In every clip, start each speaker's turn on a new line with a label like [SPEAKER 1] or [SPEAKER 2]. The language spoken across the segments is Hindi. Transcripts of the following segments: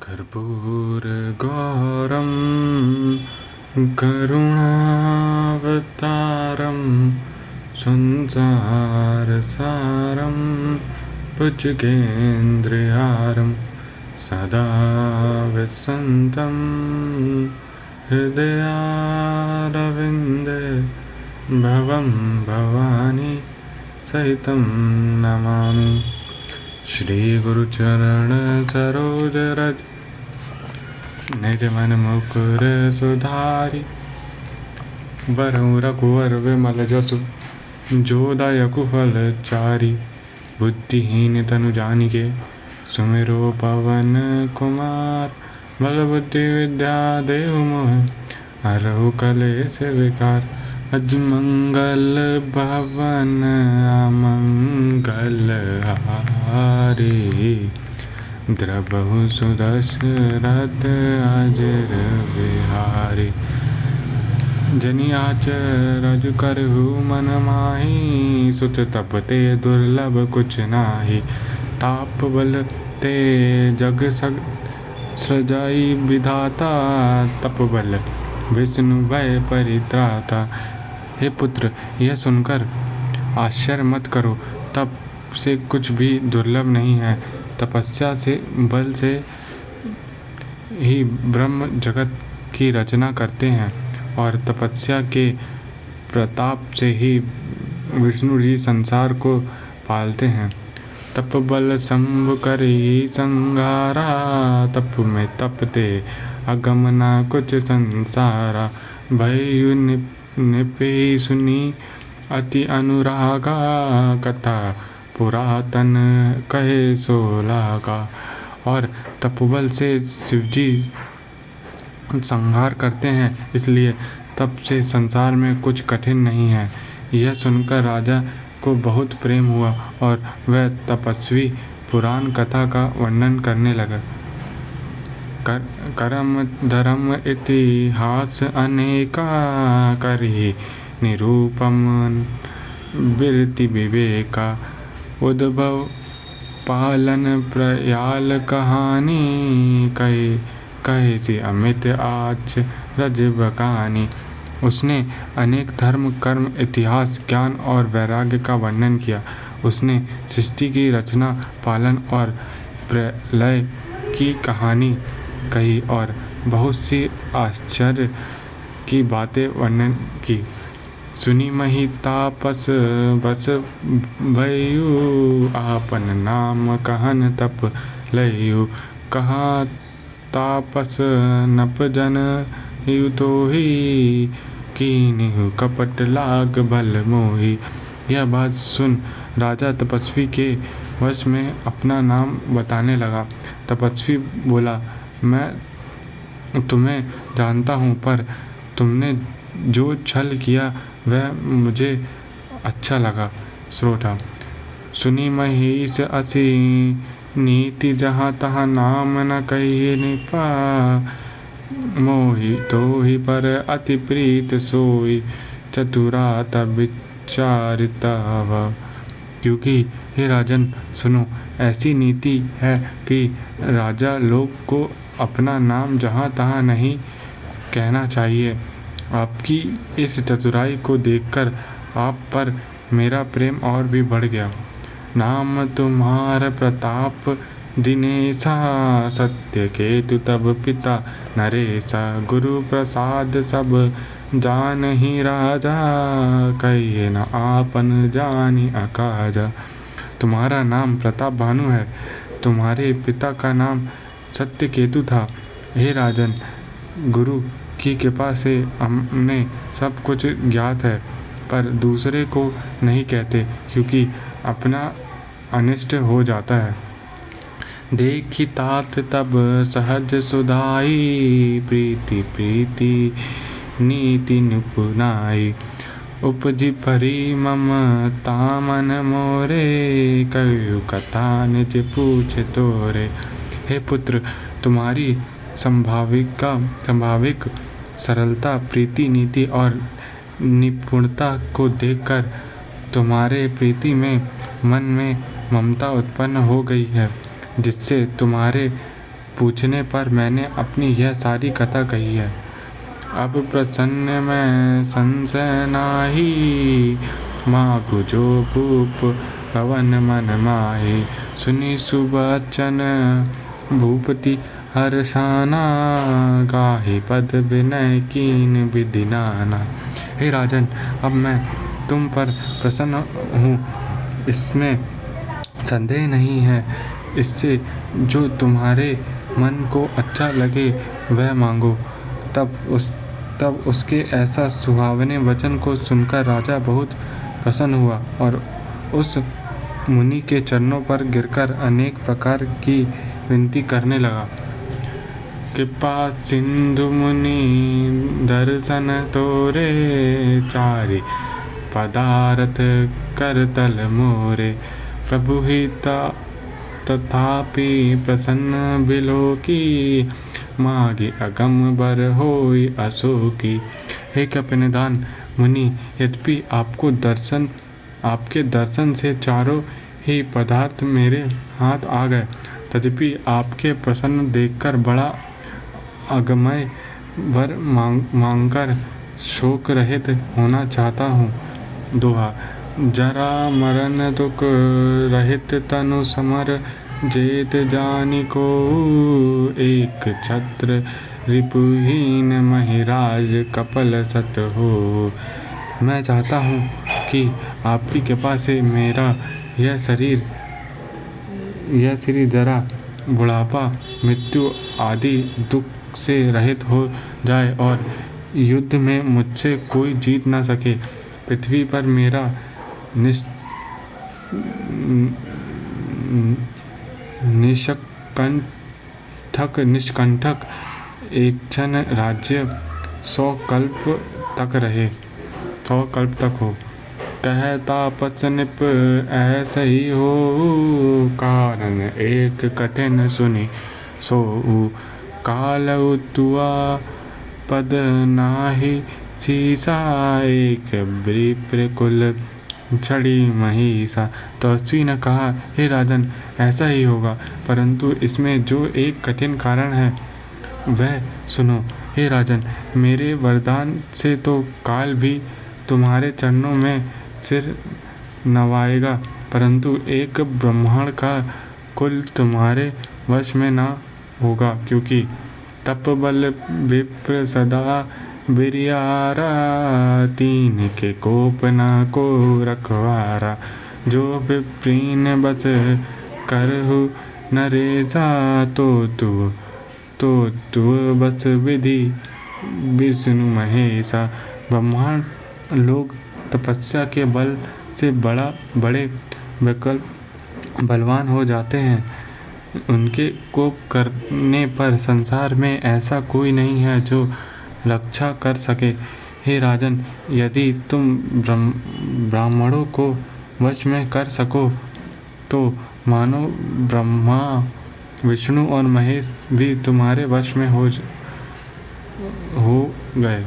[SPEAKER 1] कर्पूरगौरं करुणावतारं संसारसारं भुजगेन्द्रहारं सदा वसन्तं हृदयारविन्दे भवं भवानी सहितं नमामि। श्री गुरुचरण सरोज रज निज मन मुकुर सुधारी, वरहु रघुवर विमल जसु जो दायकु फल चारि। बुद्धिहीन तनु जानिके सुमिरो पवन कुमार, बल बुद्धि विद्या देहु मोह हरहु कलेश विकार। अजमंगल भवन अमंगल हारी, द्रवहु सुदशरथ अजर बिहारी। जनियाचर करहु मन माही, सुत तप ते दुर्लभ कुछ नाही। ताप बल ते जग सृजाई विधाता, तप बल विष्णु भय परित्राता। हे पुत्र, यह सुनकर आश्चर्य मत करो, तप से कुछ भी दुर्लभ नहीं है। तपस्या से बल से ही ब्रह्म जगत की रचना करते हैं और तपस्या के प्रताप से ही विष्णु जी संसार को पालते हैं। तप बल शंभ करी संहारा, तप में तपते अगम ना कुछ संसारा। भयु निपे सुनी अति अनुरागा, कथा पुरातन कहे सो लागा। और तपोबल से शिवजी संहार करते हैं, इसलिए तप से संसार में कुछ कठिन नहीं है। यह सुनकर राजा को बहुत प्रेम हुआ और वह तपस्वी पुराण कथा का वर्णन करने लगा। करम धर्म इतिहास अनेका, करी निरूपम बिरति विवेका। उद्भव पालन प्रयाल कहानी, कहे सी अमित आच रज बकानी। उसने अनेक धर्म कर्म इतिहास ज्ञान और वैराग्य का वर्णन किया। उसने सृष्टि की रचना पालन और प्रलय की कहानी कही और बहुत सी आश्चर्य की बातें वर्णन की। सुनी मही तापस बस भयु, आपन नाम कहन तप लयु। कहा तापस नप जन यु तो ही, कीन्हु कपट लाग भल मोही। यह बात सुन राजा तपस्वी के वश में अपना नाम बताने लगा। तपस्वी बोला, मैं तुम्हें जानता हूँ, पर तुमने जो छल किया वह मुझे अच्छा लगा। श्रोता, सुनी महीस असी नीति, जहाँ तहाँ नाम न कही निपा। मोहि तो ही पर अति प्रीत सोई, चतुरात विचारिता। क्योंकि हे राजन सुनो, ऐसी नीति है कि राजा लोग को अपना नाम जहाँ तहाँ नहीं कहना चाहिए। आपकी इस चतुराई को देखकर आप पर मेरा प्रेम और भी बढ़ गया। नाम तुम्हार प्रताप दिनेशा, सत्य केतु तब पिता नरेशा। गुरु प्रसाद सब जान ही राजा, कहिए न आपन जानी अकाजा। तुम्हारा नाम प्रताप भानु है, तुम्हारे पिता का नाम सत्य केतु था। हे राजन, गुरु की कृपा से हमने सब कुछ ज्ञात है, पर दूसरे को नहीं कहते क्योंकि अपना अनिष्ट हो जाता है। देखी तात तब सहज सुधाई, प्रीति प्रीति नीति निपुनाई। उपजी परी मम तामन मोरे, कयु कथा निज पूछ तोरे। हे पुत्र, तुम्हारी संभाविक सरलता, प्रीति, नीति और निपुणता को देखकर तुम्हारे प्रीति में मन में ममता उत्पन्न हो गई है, जिससे तुम्हारे पूछने पर मैंने अपनी यह सारी कथा कही है। अब प्रसन्न मैं संशय नाही, मागु जो भूप पवन मन माही। सुनी सुबचन भूपति हर्षाना, गाहि पद विनय कीन विधि नाना। हे राजन, अब मैं तुम पर प्रसन्न हूँ, इसमें संदेह नहीं है। इससे जो तुम्हारे मन को अच्छा लगे वह मांगो। तब उसके ऐसा सुहावने वचन को सुनकर राजा बहुत प्रसन्न हुआ और उस मुनि के चरणों पर गिरकर अनेक प्रकार की विनती करने लगा। कृपा सिंधु मुनि दर्शन तोरे, चारि पदारथ कर तल मोरे। प्रभु हिता तथापि प्रसन्न बिलोकी, मागी अगम बर होई अशोकी। हे कपिनिधान मुनि, यद्यपि आपके दर्शन से चारों ही पदार्थ मेरे हाथ आ गए, तथापि आपके प्रसन्न देखकर बड़ा अगमय वर मांगकर शोक रहित होना चाहता हूँ। दोहा। जरा मरण दुख रहित तनु समर, जेत जानी को एक छत्र। रिपुहीन महिराज कपल सत हो। मैं चाहता हूँ कि आपकी कृपा से मेरा यह शरीर जरा बुढ़ापा, मृत्यु आदि दुख से रहित हो जाए और युद्ध में मुझसे कोई जीत ना सके। पृथ्वी पर मेरा निष्कंटक एक क्षण राज्य 100 कल्प तक हो। कहता पचनिप ऐसे ही हो, कारण एक कठिन सुनी सो। काल तुआ पद नाही सीसा, एक विप्र कुल छड़ी महिषा। तो अश्वी ने कहा, हे राजन, ऐसा ही होगा, परंतु इसमें जो एक कठिन कारण है वह सुनो। हे राजन, मेरे वरदान से तो काल भी तुम्हारे चरणों में सिर नवाएगा, परंतु एक ब्राह्मण का कुल तुम्हारे वश में ना होगा, क्योंकि तप बल विप्र सदा बिरियारा, तीन के कोप न को रखवारा। जो विप्रीन बस करहु नरेजा, तो तू बस विधि विष्णु महेशा। ब्रह्मांड लोग तपस्या के बल से बड़े बलवान हो जाते हैं। उनके कोप करने पर संसार में ऐसा कोई नहीं है जो रक्षा कर सके। हे राजन, यदि तुम ब्राह्मणों को वश में कर सको तो मानो ब्रह्मा, विष्णु और महेश भी तुम्हारे वश में हो गए।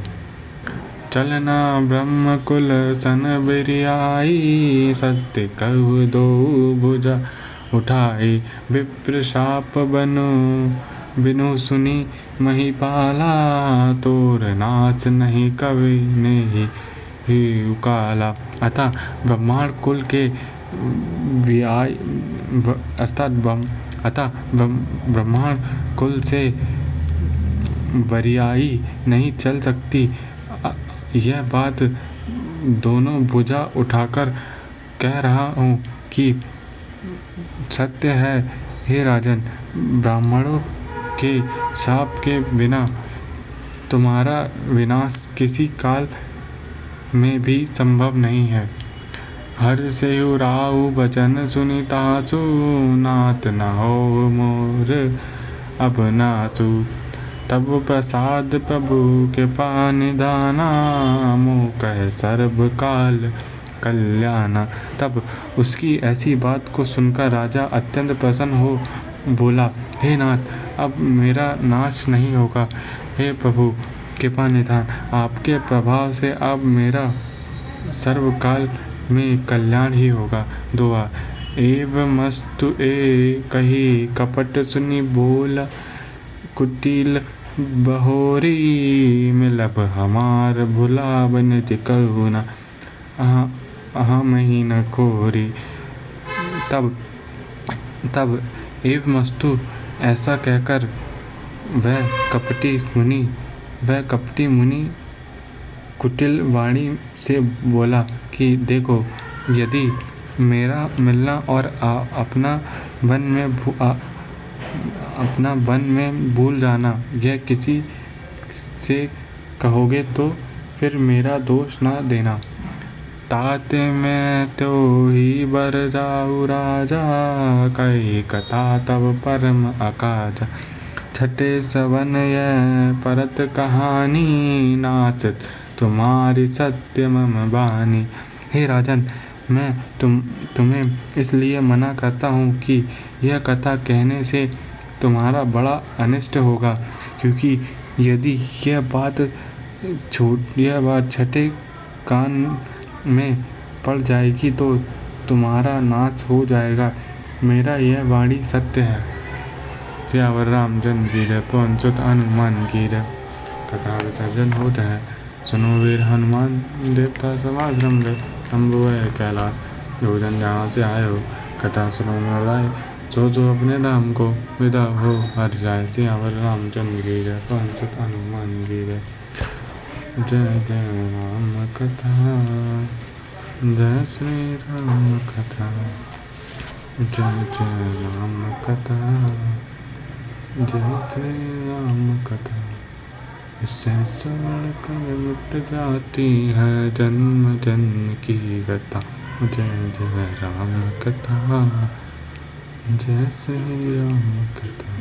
[SPEAKER 1] चलना ब्रह्म कुल सन बिरियाई, सत्य कहु दो भुजा उठाई। विप्र शाप बिनु सुनी महिपाला, तोर नाच नहीं कवि ने ही उकाला। अतः ब्रह्मांड कुल के ब्रह्मांड कुल से बरियाई नहीं चल सकती। यह बात दोनों भुजा उठाकर कह रहा हूँ कि सत्य है। हे राजन, ब्राह्मणों के शाप के बिना तुम्हारा विनाश किसी काल में भी संभव नहीं है। हर से राउ बचन सुनितासु, नाथ न हो मोर अब नासु। तब प्रसाद प्रभु के निधाना, मोह कह सर्व काल कल्याणा। तब उसकी ऐसी बात को सुनकर राजा अत्यंत प्रसन्न हो बोला, हे नाथ, अब मेरा नाश नहीं होगा। हे प्रभु कृपा निधान, आपके प्रभाव से अब मेरा सर्वकाल में कल्याण ही होगा। दुआ। एवं मस्तु ए कही कपट सुनी बोला, कुटिल बहोरी मिलब हमार भुलाब निज करुणा अहम ही न कोरी। तब तब एवमस्तु ऐसा कहकर वह कपटी मुनि कुटिल वाणी से बोला कि देखो, यदि मेरा मिलना और अपना वन में भूल जाना यह किसी से कहोगे तो फिर मेरा दोष ना देना। ताते मैं तो ही बर जाऊ राजा, कई कथा तब परम अकाजा। छठे सवन यह परत कहानी, नाचत तुम्हारी सत्य मम बानी। हे राजन, मैं तुम्हें इसलिए मना करता हूँ कि यह कथा कहने से तुम्हारा बड़ा अनिष्ट होगा, क्योंकि यदि यह बात छठे कान में पड़ जाएगी तो तुम्हारा नाश हो जाएगा। मेरा यह वाणी सत्य है। सियावर रामचंद्र की जय, पवन सुत हनुमान की जय। कथा विसर्जन होता है। सुनो वीर हनुमान, देवता समागम गए, शंभु है कैलाश, जो जन जहाँ से आए हो, कथा सुनो मोराए, जो अपने धाम को विदा हो हर जाए। सियावर रामचंद्र की जय, पवन सुत हनुमान की जय। जय जय राम कथा, जय श्री राम कथा, जय जय राम कथा, जय श्री राम कथा। इससे श्रवण कर मिट जाती है जन्म जन्म की व्यथा। जय जय राम कथा, जय श्री राम कथा।